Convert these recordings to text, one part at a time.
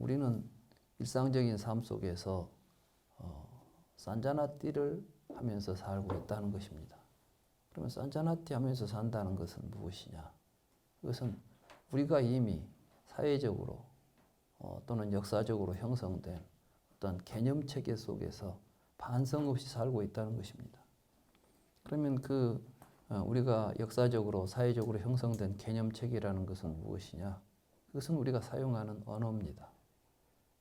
우리는 일상적인 삶 속에서 산자나띠를 하면서 살고 있다는 것입니다. 그러면 산자나띠 하면서 산다는 것은 무엇이냐? 그것은 우리가 이미 사회적으로 또는 역사적으로 형성된 어떤 개념체계 속에서 반성 없이 살고 있다는 것입니다. 그러면 우리가 역사적으로 사회적으로 형성된 개념체계라는 것은 무엇이냐? 그것은 우리가 사용하는 언어입니다.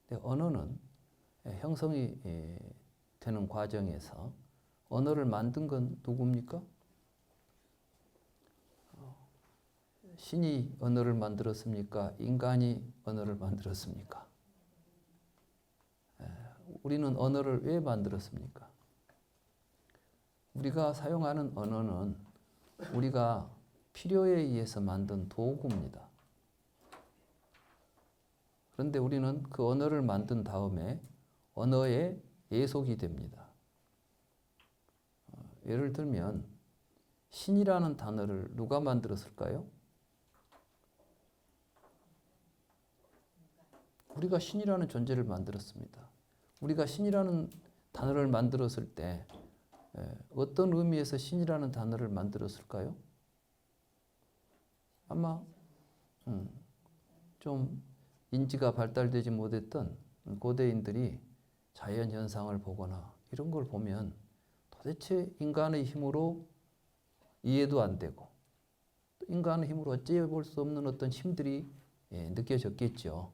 근데 언어는 형성이 되는 과정에서 언어를 만든 건 누굽니까? 신이 언어를 만들었습니까? 인간이 언어를 만들었습니까? 우리는 언어를 왜 만들었습니까? 우리가 사용하는 언어는 우리가 필요에 의해서 만든 도구입니다. 그런데 우리는 그 언어를 만든 다음에 언어에 예속이 됩니다. 예를 들면 신이라는 단어를 누가 만들었을까요? 우리가 신이라는 존재를 만들었습니다. 우리가 신이라는 단어를 만들었을 때 어떤 의미에서 신이라는 단어를 만들었을까요? 아마 좀 인지가 발달되지 못했던 고대인들이 자연현상을 보거나 이런 걸 보면 도대체 인간의 힘으로 이해도 안 되고 인간의 힘으로 어찌해볼 수 없는 어떤 힘들이 느껴졌겠죠.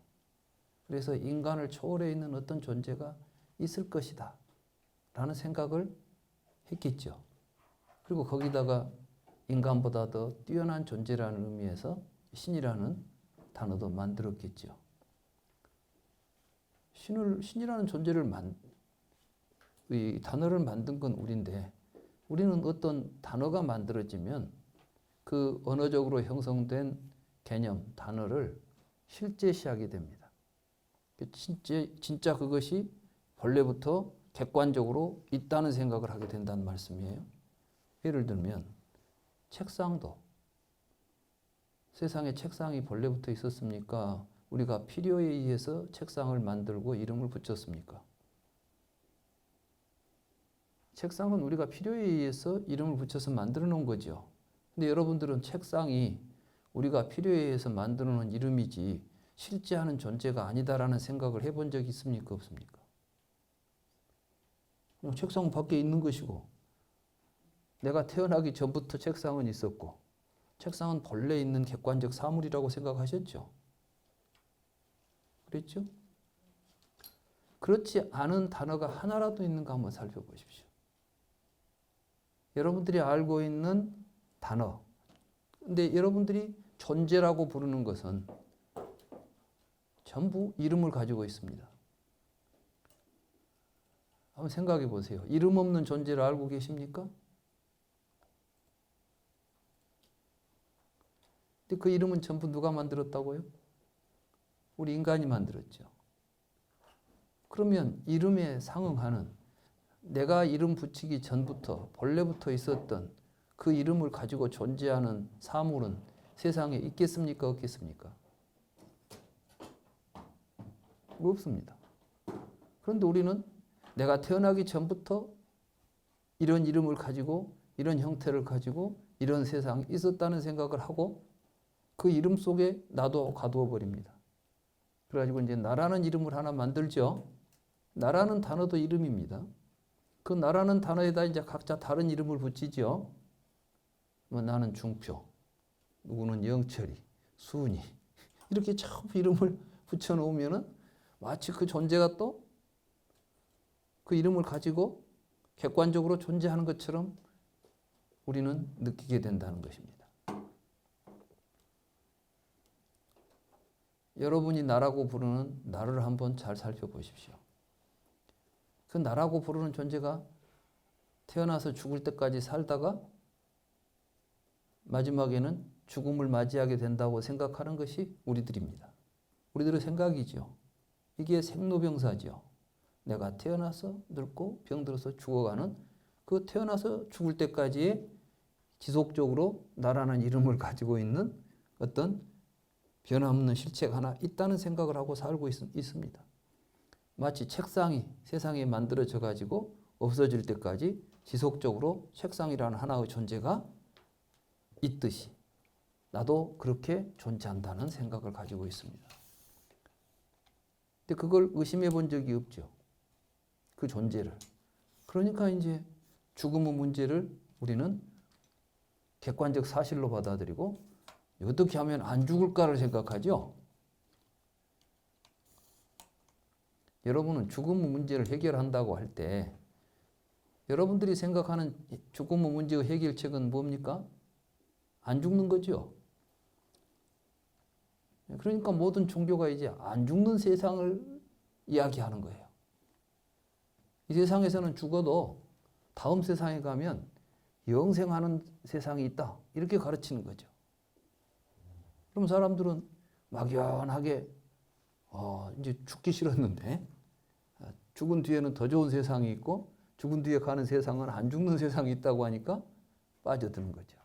그래서 인간을 초월해 있는 어떤 존재가 있을 것이다 라는 생각을 했겠죠. 그리고 거기다가 인간보다 더 뛰어난 존재라는 의미에서 신이라는 단어도 만들었겠죠. 신이라는 존재를 이 단어를 만든 건 우리인데 우리는 어떤 단어가 만들어지면 그 언어적으로 형성된 개념, 단어를 실제시하게 됩니다. 진짜 그것이 본래부터 객관적으로 있다는 생각을 하게 된다는 말씀이에요. 예를 들면 책상도 세상에 책상이 본래부터 있었습니까? 우리가 필요에 의해서 책상을 만들고 이름을 붙였습니까? 책상은 우리가 필요에 의해서 이름을 붙여서 만들어 놓은 거죠. 근데 여러분들은 책상이 우리가 필요에 의해서 만들어 놓은 이름이지 실제하는 존재가 아니다라는 생각을 해본 적이 있습니까? 없습니까? 그냥 책상은 밖에 있는 것이고 내가 태어나기 전부터 책상은 있었고 책상은 본래 있는 객관적 사물이라고 생각하셨죠? 그랬죠? 그렇지 않은 단어가 하나라도 있는가 한번 살펴보십시오. 여러분들이 알고 있는 단어. 근데 여러분들이 존재라고 부르는 것은 전부 이름을 가지고 있습니다. 한번 생각해 보세요. 이름 없는 존재를 알고 계십니까? 근데 그 이름은 전부 누가 만들었다고요? 우리 인간이 만들었죠. 그러면 이름에 상응하는 내가 이름 붙이기 전부터 본래부터 있었던 그 이름을 가지고 존재하는 사물은 세상에 있겠습니까? 없겠습니까? 없습니다. 그런데 우리는 내가 태어나기 전부터 이런 이름을 가지고 이런 형태를 가지고 이런 세상이 있었다는 생각을 하고 그 이름 속에 나도 가두어 버립니다. 그래가지고 이제 나라는 이름을 하나 만들죠. 나라는 단어도 이름입니다. 그 나라는 단어에다 이제 각자 다른 이름을 붙이죠. 뭐 나는 중표, 누구는 영철이, 수은이 이렇게 참 이름을 붙여놓으면은 마치 그 존재가 또 그 이름을 가지고 객관적으로 존재하는 것처럼 우리는 느끼게 된다는 것입니다. 여러분이 나라고 부르는 나를 한번 잘 살펴보십시오. 그 나라고 부르는 존재가 태어나서 죽을 때까지 살다가 마지막에는 죽음을 맞이하게 된다고 생각하는 것이 우리들입니다. 우리들의 생각이죠. 이게 생로병사죠. 내가 태어나서 늙고 병들어서 죽어가는 그 태어나서 죽을 때까지의 지속적으로 나라는 이름을 가지고 있는 어떤 변함없는 실체가 하나 있다는 생각을 하고 살고 있습니다. 마치 책상이 세상에 만들어져 가지고 없어질 때까지 지속적으로 책상이라는 하나의 존재가 있듯이 나도 그렇게 존재한다는 생각을 가지고 있습니다. 근데 그걸 의심해 본 적이 없죠. 그 존재를. 그러니까 이제 죽음의 문제를 우리는 객관적 사실로 받아들이고 어떻게 하면 안 죽을까를 생각하죠. 여러분은 죽음의 문제를 해결한다고 할 때 여러분들이 생각하는 죽음의 문제의 해결책은 뭡니까? 안 죽는 거죠. 그러니까 모든 종교가 이제 안 죽는 세상을 이야기하는 거예요. 이 세상에서는 죽어도 다음 세상에 가면 영생하는 세상이 있다. 이렇게 가르치는 거죠. 그럼 사람들은 막연하게 이제 죽기 싫었는데 죽은 뒤에는 더 좋은 세상이 있고 죽은 뒤에 가는 세상은 안 죽는 세상이 있다고 하니까 빠져드는 거죠.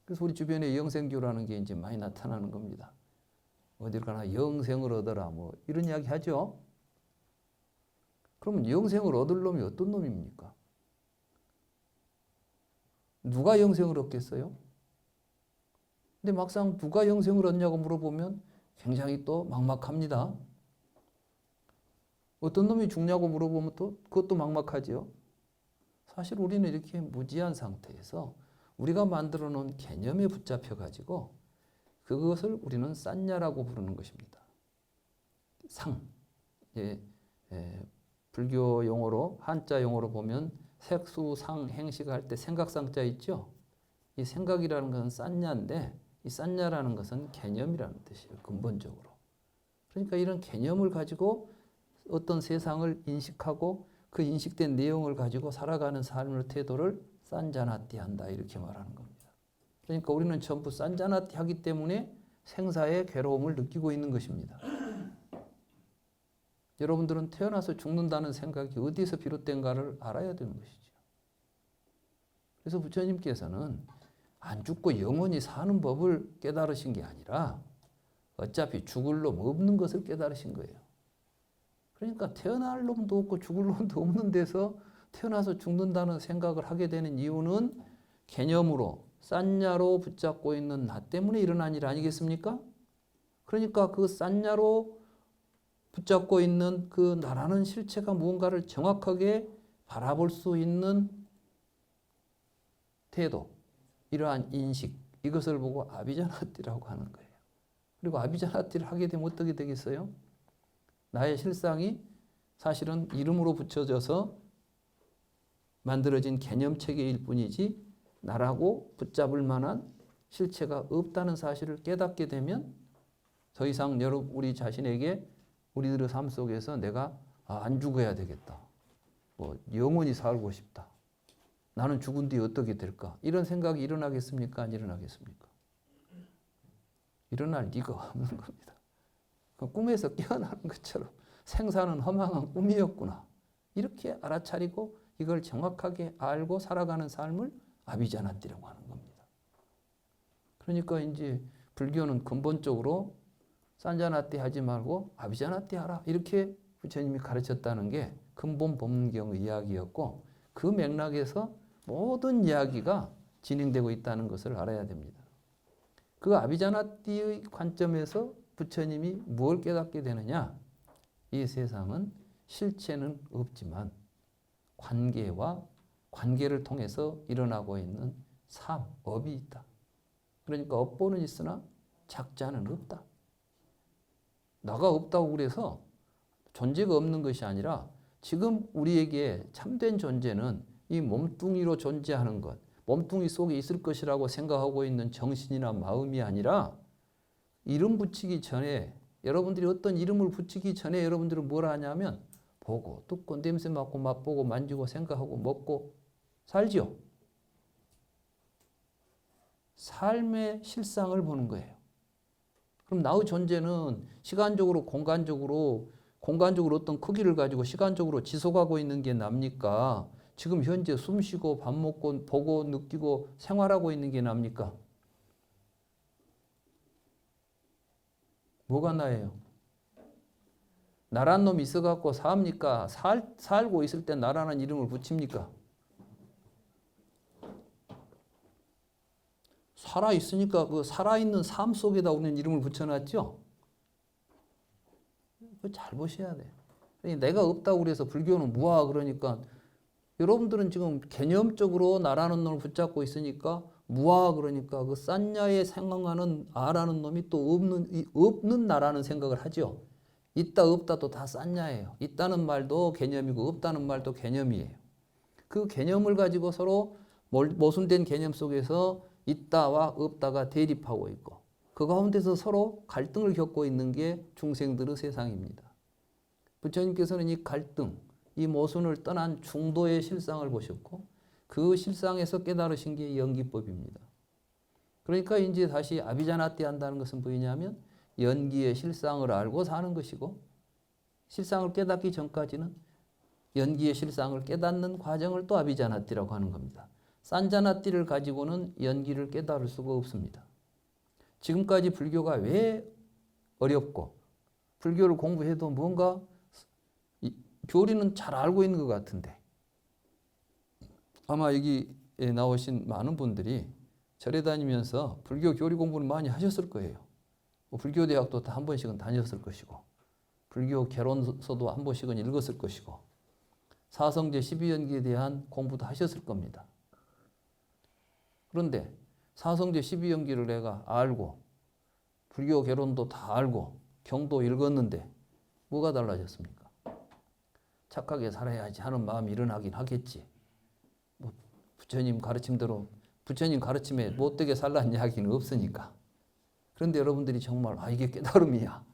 그래서 우리 주변에 영생교라는 게 이제 많이 나타나는 겁니다. 어딜 가나 영생을 얻어라 뭐 이런 이야기 하죠. 그러면 영생을 얻을 놈이 어떤 놈입니까? 누가 영생을 얻겠어요? 근데 막상 누가 영생을 얻냐고 물어보면 굉장히 또 막막합니다. 어떤 놈이 죽냐고 물어보면 또 그것도 막막하지요. 사실 우리는 이렇게 무지한 상태에서 우리가 만들어 놓은 개념에 붙잡혀 가지고 그것을 우리는 싼냐라고 부르는 것입니다. 상. 불교 용어로 한자 용어로 보면 색수 상 행시가 할 때 생각상자 있죠. 이 생각이라는 것은 싼냐인데 이 싼냐라는 것은 개념이라는 뜻이에요. 근본적으로. 그러니까 이런 개념을 가지고 어떤 세상을 인식하고 그 인식된 내용을 가지고 살아가는 삶의 태도를 싼자나띠 한다 이렇게 말하는 겁니다. 그러니까 우리는 전부 싼자나띠 하기 때문에 생사의 괴로움을 느끼고 있는 것입니다. 여러분들은 태어나서 죽는다는 생각이 어디서 비롯된가를 알아야 되는 것이죠. 그래서 부처님께서는 안 죽고 영원히 사는 법을 깨달으신 게 아니라 어차피 죽을 놈 없는 것을 깨달으신 거예요. 그러니까 태어날 놈도 없고 죽을 놈도 없는 데서 태어나서 죽는다는 생각을 하게 되는 이유는 개념으로 싼냐로 붙잡고 있는 나 때문에 일어난 일 아니겠습니까? 그러니까 그 싼냐로 붙잡고 있는 그 나라는 실체가 무언가를 정확하게 바라볼 수 있는 태도, 이러한 인식, 이것을 보고 아비자나띠라고 하는 거예요. 그리고 아비자나띠를 하게 되면 어떻게 되겠어요? 나의 실상이 사실은 이름으로 붙여져서 만들어진 개념체계일 뿐이지 나라고 붙잡을 만한 실체가 없다는 사실을 깨닫게 되면 더 이상 우리 자신에게 우리들의 삶 속에서 내가 안 죽어야 되겠다. 뭐 영원히 살고 싶다. 나는 죽은 뒤에 어떻게 될까? 이런 생각이 일어나겠습니까? 안 일어나겠습니까? 일어날 리가 없는 겁니다. 꿈에서 깨어나는 것처럼 생사는 허망한 꿈이었구나. 이렇게 알아차리고 이걸 정확하게 알고 살아가는 삶을 아비자나띠라고 하는 겁니다. 그러니까 이제 불교는 근본적으로 싼자나띠 하지 말고 아비자나띠 하라. 이렇게 부처님이 가르쳤다는 게 근본 법문경의 이야기였고 그 맥락에서 모든 이야기가 진행되고 있다는 것을 알아야 됩니다. 그 아비자나띠의 관점에서 부처님이 무엇을 깨닫게 되느냐? 이 세상은 실체는 없지만 관계와 관계를 통해서 일어나고 있는 삶, 업이 있다. 그러니까 업보는 있으나 작자는 없다. 나가 없다고 그래서 존재가 없는 것이 아니라 지금 우리에게 참된 존재는 이 몸뚱이로 존재하는 것, 몸뚱이 속에 있을 것이라고 생각하고 있는 정신이나 마음이 아니라 이름 붙이기 전에 여러분들이 어떤 이름을 붙이기 전에 여러분들은 뭘 하냐면 보고 듣고 냄새 맡고 맛보고 만지고 생각하고 먹고 살죠. 삶의 실상을 보는 거예요. 그럼 나의 존재는 시간적으로 공간적으로 어떤 크기를 가지고 시간적으로 지속하고 있는 게 납니까? 지금 현재 숨 쉬고 밥 먹고 보고 느끼고 생활하고 있는 게 납니까? 뭐가 나예요? 나란 놈이 있어갖고 삽니까? 살고 있을 때 나라는 이름을 붙입니까? 살아있으니까 그 살아있는 삶 속에다 우리는 이름을 붙여놨죠? 그거 잘 보셔야 돼. 내가 없다고 그래서 불교는 무아 그러니까 여러분들은 지금 개념적으로 나라는 놈을 붙잡고 있으니까 무아 그러니까 그 싼냐에 생각하는 아라는 놈이 또 없는 나라는 생각을 하죠. 있다 없다도 다 싼냐예요. 있다는 말도 개념이고 없다는 말도 개념이에요. 그 개념을 가지고 서로 모순된 개념 속에서 있다와 없다가 대립하고 있고 그 가운데서 서로 갈등을 겪고 있는 게 중생들의 세상입니다. 부처님께서는 이 갈등, 이 모순을 떠난 중도의 실상을 보셨고 그 실상에서 깨달으신 게 연기법입니다. 그러니까 이제 다시 아비자나띠 한다는 것은 뭐냐면 연기의 실상을 알고 사는 것이고 실상을 깨닫기 전까지는 연기의 실상을 깨닫는 과정을 또 아비자나띠라고 하는 겁니다. 산자나띠를 가지고는 연기를 깨달을 수가 없습니다. 지금까지 불교가 왜 어렵고 불교를 공부해도 뭔가 교리는 잘 알고 있는 것 같은데 아마 여기에 나오신 많은 분들이 절에 다니면서 불교 교리 공부를 많이 하셨을 거예요. 불교대학도 다 한 번씩은 다녔을 것이고 불교 개론서도 한 번씩은 읽었을 것이고 사성제 12연기에 대한 공부도 하셨을 겁니다. 그런데 사성제 12연기를 내가 알고 불교 개론도 다 알고 경도 읽었는데 뭐가 달라졌습니까? 착하게 살아야지 하는 마음이 일어나긴 하겠지. 뭐 부처님 가르침대로 부처님 가르침에 못되게 살라는 이야기는 없으니까. 그런데 여러분들이 정말 이게 깨달음이야.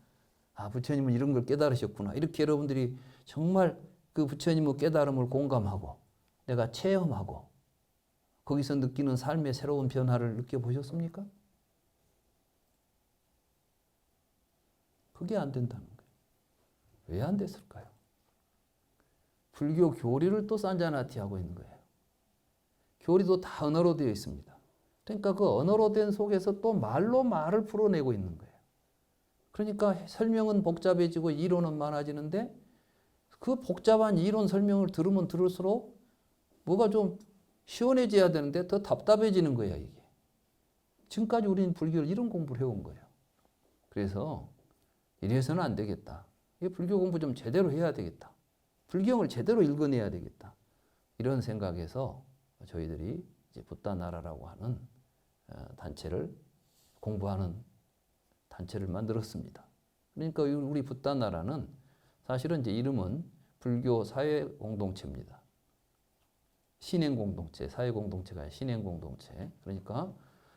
부처님은 이런 걸 깨달으셨구나. 이렇게 여러분들이 정말 그 부처님의 깨달음을 공감하고 내가 체험하고 거기서 느끼는 삶의 새로운 변화를 느껴보셨습니까? 그게 안 된다는 거예요. 왜 안 됐을까요? 불교 교리를 또 산자나티하고 있는 거예요. 교리도 다 언어로 되어 있습니다. 그러니까 그 언어로 된 속에서 또 말로 말을 풀어내고 있는 거예요. 그러니까 설명은 복잡해지고 이론은 많아지는데 그 복잡한 이론 설명을 들으면 들을수록 뭐가 좀 시원해져야 되는데 더 답답해지는 거예요, 이게. 지금까지 우리는 불교를 이런 공부를 해온 거예요. 그래서 이래서는 안 되겠다. 불교 공부 좀 제대로 해야 되겠다. 불경을 제대로 읽어내야 되겠다. 이런 생각에서 저희들이 이제 붓다나라라고 하는 단체를 공부하는 단체를 만들었습니다. 그러니까 우리 붓다나라는 사실은 이제 이름은 불교 사회 공동체입니다. 신행 공동체, 사회 공동체가 아니라 신행 공동체. 그러니까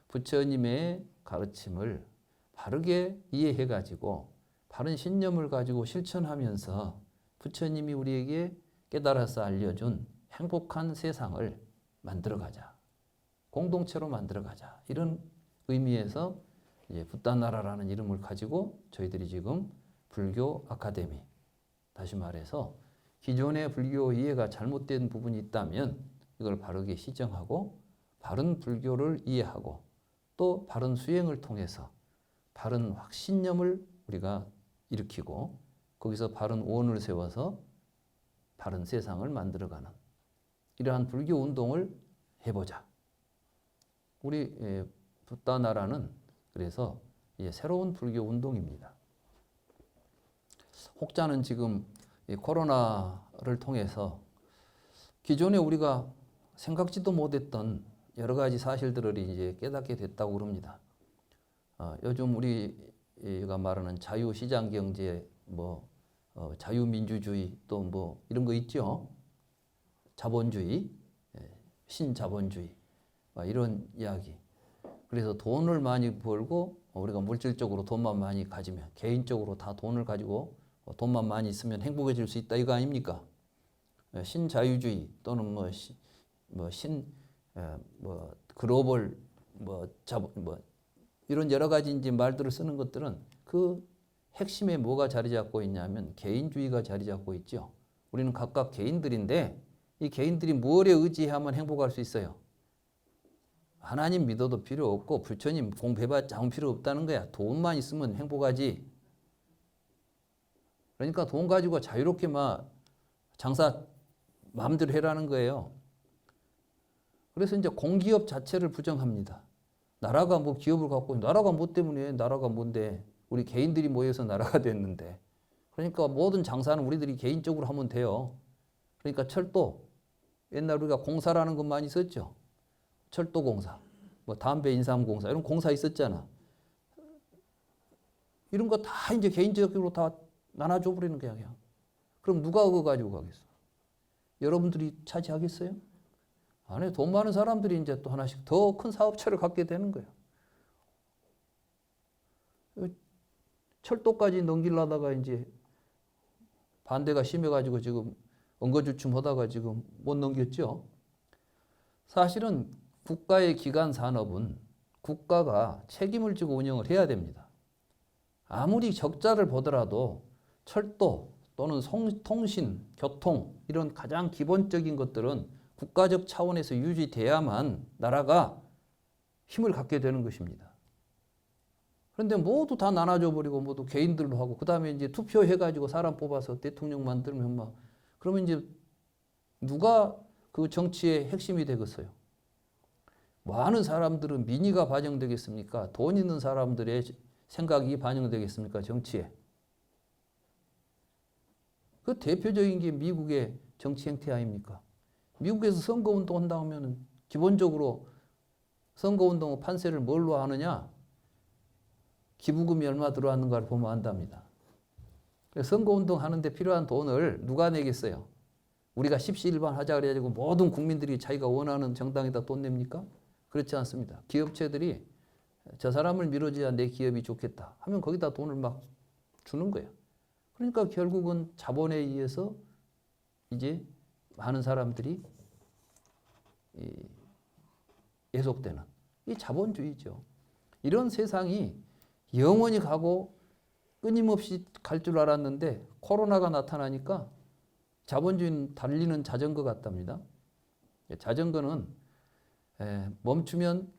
부처님의 가르침을 바르게 이해해 가지고 바른 신념을 가지고 실천하면서 부처님이 우리에게 깨달아서 알려준 행복한 세상을 만들어가자. 공동체로 만들어가자. 이런 의미에서 이제 붓다나라라는 이름을 가지고 저희들이 지금 불교 아카데미, 다시 말해서 기존의 불교 이해가 잘못된 부분이 있다면 이걸 바르게 시정하고 바른 불교를 이해하고 또 바른 수행을 통해서 바른 확신념을 우리가 일으키고 거기서 바른 오언을 세워서 바른 세상을 만들어가는 이러한 불교 운동을 해보자. 우리 붓다나라는 그래서 이제 새로운 불교 운동입니다. 혹자는 지금 코로나를 통해서 기존에 우리가 생각지도 못했던 여러 가지 사실들을 이제 깨닫게 됐다고 그럽니다. 요즘 우리가 말하는 자유시장 경제, 자유민주주의 또 뭐 이런 거 있죠. 자본주의, 신자본주의 이런 이야기. 그래서 돈을 많이 벌고 우리가 물질적으로 돈만 많이 가지면 개인적으로 다 돈을 가지고 돈만 많이 있으면 행복해질 수 있다 이거 아닙니까? 신자유주의 또는 글로벌 이런 여러 가지 이제 말들을 쓰는 것들은 그 핵심에 뭐가 자리 잡고 있냐면 개인주의가 자리 잡고 있죠. 우리는 각각 개인들인데 이 개인들이 무엇에 의지하면 행복할 수 있어요? 하나님 믿어도 필요 없고 부처님 공부해봤자 아무 필요 없다는 거야. 돈만 있으면 행복하지. 그러니까 돈 가지고 자유롭게 막 장사 마음대로 해라는 거예요. 그래서 이제 공기업 자체를 부정합니다. 나라가 뭐 기업을 갖고 나라가 뭐 때문에 나라가 뭔데 우리 개인들이 모여서 나라가 됐는데 그러니까 모든 장사는 우리들이 개인적으로 하면 돼요. 그러니까 철도 옛날 우리가 공사라는 것 많이 썼죠. 철도공사, 뭐 담배 인삼공사 이런 공사 있었잖아. 이런 거 다 이제 개인적으로 다 나눠줘 버리는 거야 그냥. 그럼 누가 그거 가지고 가겠어? 여러분들이 차지하겠어요? 안 해. 돈 많은 사람들이 이제 또 하나씩 더 큰 사업체를 갖게 되는 거예요. 철도까지 넘기려다가 이제 반대가 심해가지고 지금 엉거주춤하다가 지금 못 넘겼죠. 사실은 국가의 기관 산업은 국가가 책임을 지고 운영을 해야 됩니다. 아무리 적자를 보더라도 철도 또는 통신, 교통 이런 가장 기본적인 것들은 국가적 차원에서 유지돼야만 나라가 힘을 갖게 되는 것입니다. 그런데 모두 다 나눠줘 버리고 모두 개인들로 하고 그다음에 이제 투표해가지고 사람 뽑아서 대통령 만들면 막 그러면 이제 누가 그 정치의 핵심이 되겠어요? 많은 사람들은 민의가 반영되겠습니까? 돈 있는 사람들의 생각이 반영되겠습니까? 정치에. 그 대표적인 게 미국의 정치 행태 아닙니까? 미국에서 선거운동 한다고 하면 기본적으로 선거운동 판세를 뭘로 하느냐? 기부금이 얼마 들어왔는가를 보면 안답니다. 선거운동 하는데 필요한 돈을 누가 내겠어요? 우리가 십시일반 하자 그래가지고 모든 국민들이 자기가 원하는 정당에다 돈 냅니까? 그렇지 않습니다. 기업체들이 저 사람을 밀어줘야 내 기업이 좋겠다 하면 거기다 돈을 막 주는 거예요. 그러니까 결국은 자본에 의해서 이제 많은 사람들이 예속되는 이 자본주의죠. 이런 세상이 영원히 가고 끊임없이 갈 줄 알았는데 코로나가 나타나니까 자본주의는 달리는 자전거 같답니다. 자전거는 멈추면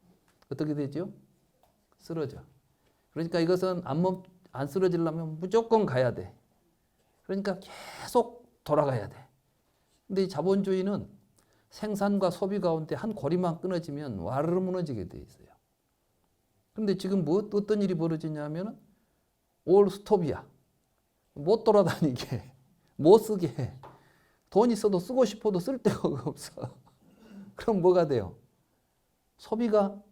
어떻게 되죠? 쓰러져. 그러니까 이것은 안 쓰러지려면 무조건 가야 돼. 그러니까 계속 돌아가야 돼. 근데 이 자본주의는 생산과 소비 가운데 한 고리만 끊어지면 와르르 무너지게 돼 있어요. 근데 지금 어떤 일이 벌어지냐면은 올 스톱이야. 못 돌아다니게, 못 쓰게 해. 돈 있어도 쓰고 싶어도 쓸 데가 없어. 그럼 뭐가 돼요? 소비가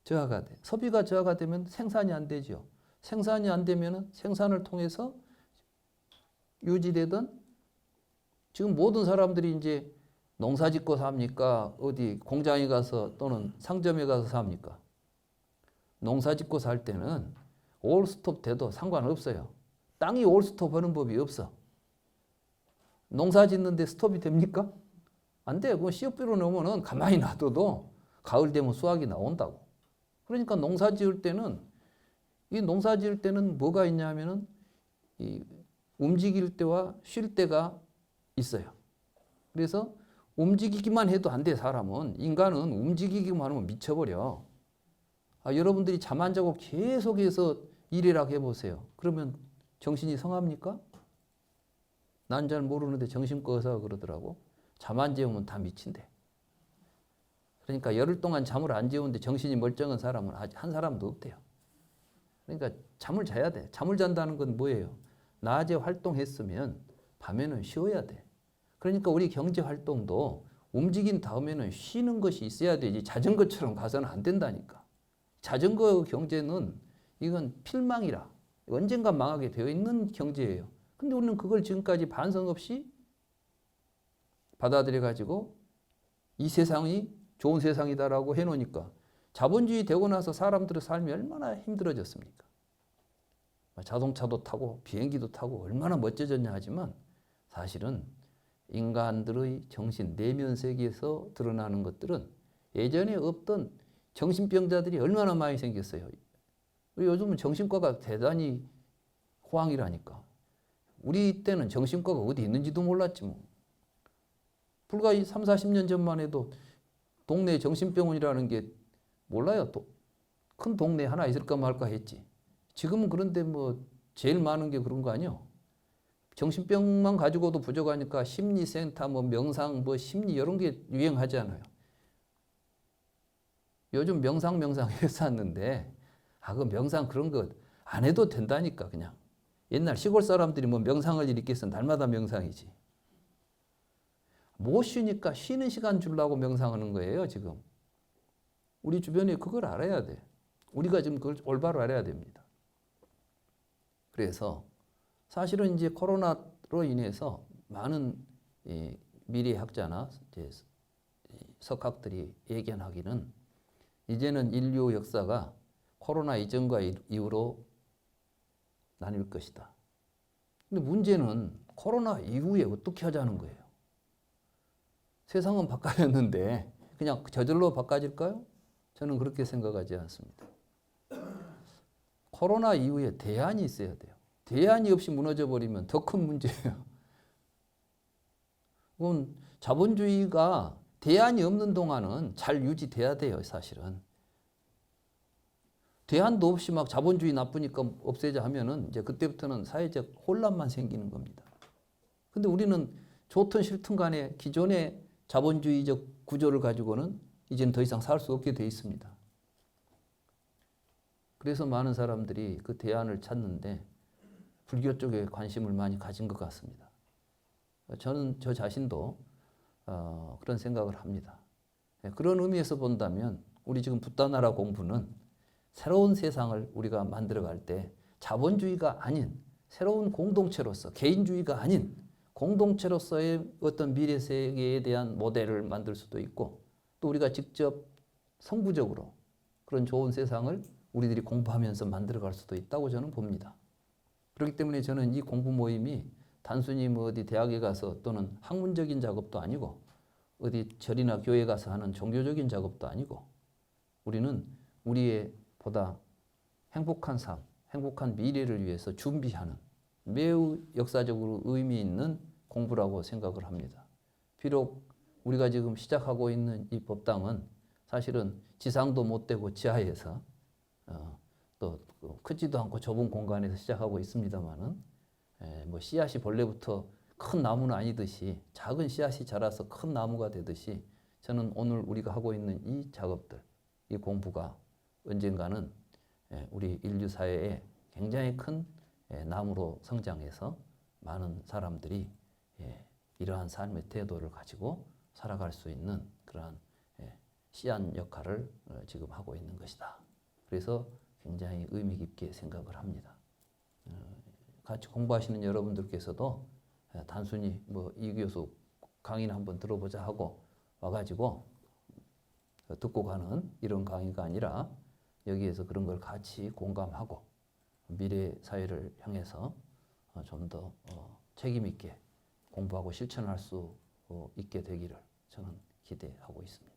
저하가 돼. 소비가 저하가 되면 생산이 안 되죠. 생산이 안 되면 생산을 통해서 유지되던 지금 모든 사람들이 이제 농사 짓고 삽니까? 어디 공장에 가서 또는 상점에 가서 삽니까? 농사 짓고 살 때는 올스톱 돼도 상관없어요. 땅이 올스톱 하는 법이 없어. 농사 짓는데 스톱이 됩니까? 안 돼요. 그건 씨앗비로 넣으면 가만히 놔둬도 가을 되면 수확이 나온다고. 그러니까 농사 지을 때는 뭐가 있냐면은 이 움직일 때와 쉴 때가 있어요. 그래서 움직이기만 해도 안 돼, 사람은. 인간은 움직이기만 하면 미쳐버려. 여러분들이 잠 안 자고 계속해서 일이라고 해보세요. 그러면 정신이 성합니까? 난 잘 모르는데 정신과 의사가 그러더라고. 잠 안 재우면 다 미친대. 그러니까 열흘 동안 잠을 안 재우는데 정신이 멀쩡한 사람은 한 사람도 없대요. 그러니까 잠을 자야 돼. 잠을 잔다는 건 뭐예요? 낮에 활동했으면 밤에는 쉬어야 돼. 그러니까 우리 경제 활동도 움직인 다음에는 쉬는 것이 있어야 되지 자전거처럼 가서는 안 된다니까. 자전거 경제는 이건 필망이라 언젠가 망하게 되어 있는 경제예요. 근데 우리는 그걸 지금까지 반성 없이 받아들여 가지고 이 세상이 좋은 세상이다라고 해놓으니까 자본주의 되고 나서 사람들의 삶이 얼마나 힘들어졌습니까? 자동차도 타고 비행기도 타고 얼마나 멋져졌냐 하지만 사실은 인간들의 정신 내면 세계에서 드러나는 것들은 예전에 없던 정신병자들이 얼마나 많이 생겼어요. 요즘은 정신과가 대단히 호황이라니까. 우리 때는 정신과가 어디 있는지도 몰랐지 뭐. 불과 3, 40년 전만 해도 동네 정신병원이라는 게 몰라요. 큰 동네 하나 있을까 말까 했지. 지금은 그런데 뭐 제일 많은 게 그런 거 아니요? 정신병만 가지고도 부족하니까 심리센터, 뭐 명상, 뭐 심리 이런 게 유행하잖아요. 요즘 명상 했었는데 그 명상 그런 거 안 해도 된다니까 그냥. 옛날 시골 사람들이 뭐 명상을 이렇게 해서 날마다 명상이지. 못 쉬니까 쉬는 시간 주려고 명상하는 거예요, 지금. 우리 주변에 그걸 알아야 돼. 우리가 지금 그걸 올바로 알아야 됩니다. 그래서 사실은 이제 코로나로 인해서 많은 미래학자나 이제 석학들이 예견하기는 이제는 인류 역사가 코로나 이전과 이후로 나뉠 것이다. 근데 문제는 코로나 이후에 어떻게 하자는 거예요. 세상은 바뀌었는데 그냥 저절로 바꿔질까요? 저는 그렇게 생각하지 않습니다. 코로나 이후에 대안이 있어야 돼요. 대안이 없이 무너져 버리면 더 큰 문제예요. 그건 자본주의가 대안이 없는 동안은 잘 유지돼야 돼요, 사실은. 대안도 없이 막 자본주의 나쁘니까 없애자 하면은 이제 그때부터는 사회적 혼란만 생기는 겁니다. 근데 우리는 좋든 싫든 간에 기존의 자본주의적 구조를 가지고는 이제는 더 이상 살 수 없게 돼 있습니다. 그래서 많은 사람들이 그 대안을 찾는데 불교 쪽에 관심을 많이 가진 것 같습니다. 저는 저 자신도 그런 생각을 합니다. 그런 의미에서 본다면 우리 지금 붓다나라 공부는 새로운 세상을 우리가 만들어갈 때 자본주의가 아닌 새로운 공동체로서 개인주의가 아닌 공동체로서의 어떤 미래 세계에 대한 모델을 만들 수도 있고 또 우리가 직접 성부적으로 그런 좋은 세상을 우리들이 공부하면서 만들어갈 수도 있다고 저는 봅니다. 그렇기 때문에 저는 이 공부 모임이 단순히 뭐 어디 대학에 가서 또는 학문적인 작업도 아니고 어디 절이나 교회 가서 하는 종교적인 작업도 아니고 우리는 우리의 보다 행복한 삶, 행복한 미래를 위해서 준비하는 매우 역사적으로 의미 있는 공부라고 생각을 합니다. 비록 우리가 지금 시작하고 있는 이 법당은 사실은 지상도 못 되고 지하에서 또 크지도 않고 좁은 공간에서 시작하고 있습니다만은 뭐 씨앗이 본래부터 큰 나무는 아니듯이 작은 씨앗이 자라서 큰 나무가 되듯이 저는 오늘 우리가 하고 있는 이 작업들, 이 공부가 언젠가는 우리 인류 사회에 굉장히 큰 나무로 성장해서 많은 사람들이 이러한 삶의 태도를 가지고 살아갈 수 있는 그러한 씨앗 역할을 지금 하고 있는 것이다. 그래서 굉장히 의미 깊게 생각을 합니다. 같이 공부하시는 여러분들께서도 단순히 뭐 이 교수 강의를 한번 들어보자 하고 와가지고 듣고 가는 이런 강의가 아니라 여기에서 그런 걸 같이 공감하고 미래 사회를 향해서 좀 더 책임 있게 공부하고 실천할 수 있게 되기를 저는 기대하고 있습니다.